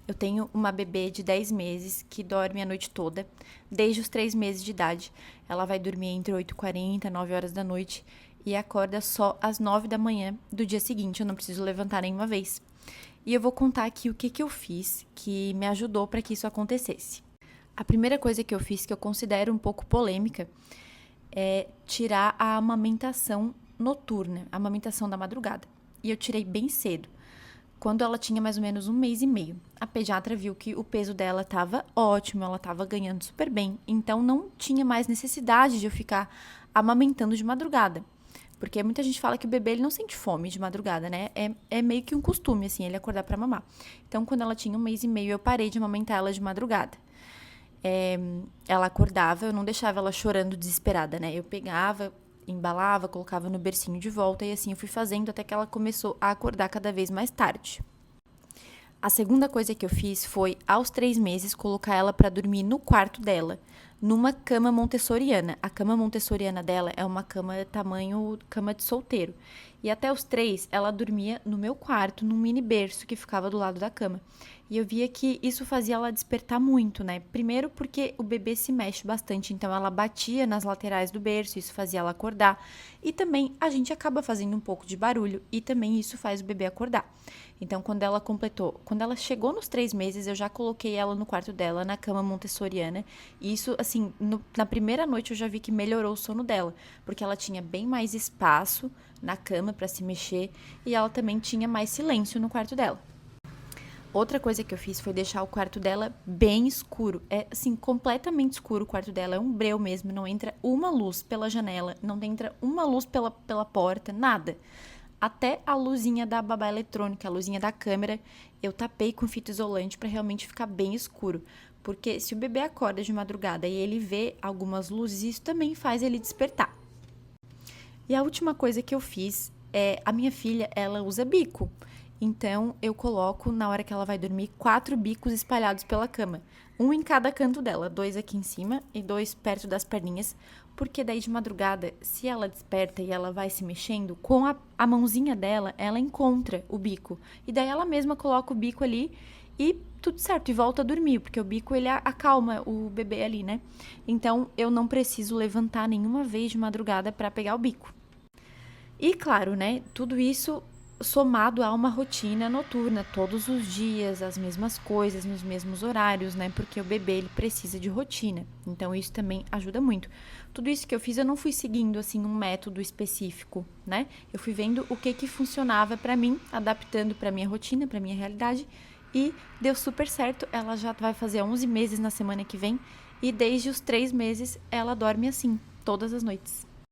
Eu tenho uma bebê de 10 meses que dorme a noite toda, desde os 3 meses de idade. Ela vai dormir entre 8h40 e 9 horas da noite e acorda só às 9 da manhã do dia seguinte. Eu não preciso levantar nenhuma vez. E eu vou contar aqui o que eu fiz que me ajudou para que isso acontecesse. A primeira coisa que eu fiz, que eu considero um pouco polêmica, é tirar a amamentação noturna, a amamentação da madrugada. E eu tirei bem cedo, quando ela tinha mais ou menos 1 mês e meio. A pediatra viu que o peso dela estava ótimo, ela estava ganhando super bem, então não tinha mais necessidade de eu ficar amamentando de madrugada. Porque muita gente fala que o bebê ele não sente fome de madrugada, né? É meio que um costume, assim, ele acordar para mamar. Então, quando ela tinha 1 mês e meio, eu parei de amamentar ela de madrugada. Ela acordava, eu não deixava ela chorando desesperada, né? Eu pegava, embalava, colocava no bercinho de volta e assim eu fui fazendo até que ela começou a acordar cada vez mais tarde. A segunda coisa que eu fiz foi, aos 3 meses, colocar ela para dormir no quarto dela, numa cama montessoriana. A cama montessoriana dela é uma cama tamanho cama de solteiro. E até os 3, ela dormia no meu quarto, num mini berço que ficava do lado da cama. E eu via que isso fazia ela despertar muito, né? Primeiro porque o bebê se mexe bastante, então ela batia nas laterais do berço, isso fazia ela acordar. E também a gente acaba fazendo um pouco de barulho e também isso faz o bebê acordar. Então, quando ela chegou nos 3 meses, eu já coloquei ela no quarto dela, na cama montessoriana. E isso, assim, na primeira noite eu já vi que melhorou o sono dela, porque ela tinha bem mais espaço na cama para se mexer e ela também tinha mais silêncio no quarto dela. Outra coisa que eu fiz foi deixar o quarto dela bem escuro. É, assim, completamente escuro o quarto dela. É um breu mesmo. Não entra uma luz pela janela. Não entra uma luz pela porta. Nada. Até a luzinha da babá eletrônica, a luzinha da câmera, eu tapei com fita isolante para realmente ficar bem escuro. Porque se o bebê acorda de madrugada e ele vê algumas luzes, isso também faz ele despertar. E a última coisa que eu fiz é, a minha filha, ela usa bico. Então, eu coloco, na hora que ela vai dormir, 4 bicos espalhados pela cama. Um em cada canto dela, 2 aqui em cima e 2 perto das perninhas. Porque daí de madrugada, se ela desperta e ela vai se mexendo, com a mãozinha dela, ela encontra o bico. E daí ela mesma coloca o bico ali e tudo certo, e volta a dormir, porque o bico ele acalma o bebê ali, né? Então, eu não preciso levantar nenhuma vez de madrugada para pegar o bico. E claro, né, tudo isso somado a uma rotina noturna, todos os dias, as mesmas coisas, nos mesmos horários, né? Porque o bebê, ele precisa de rotina. Então, isso também ajuda muito. Tudo isso que eu fiz, eu não fui seguindo, assim, um método específico, né? Eu fui vendo o que funcionava pra mim, adaptando pra minha rotina, pra minha realidade. E deu super certo. Ela já vai fazer 11 meses na semana que vem. E desde os 3 meses, ela dorme assim, todas as noites.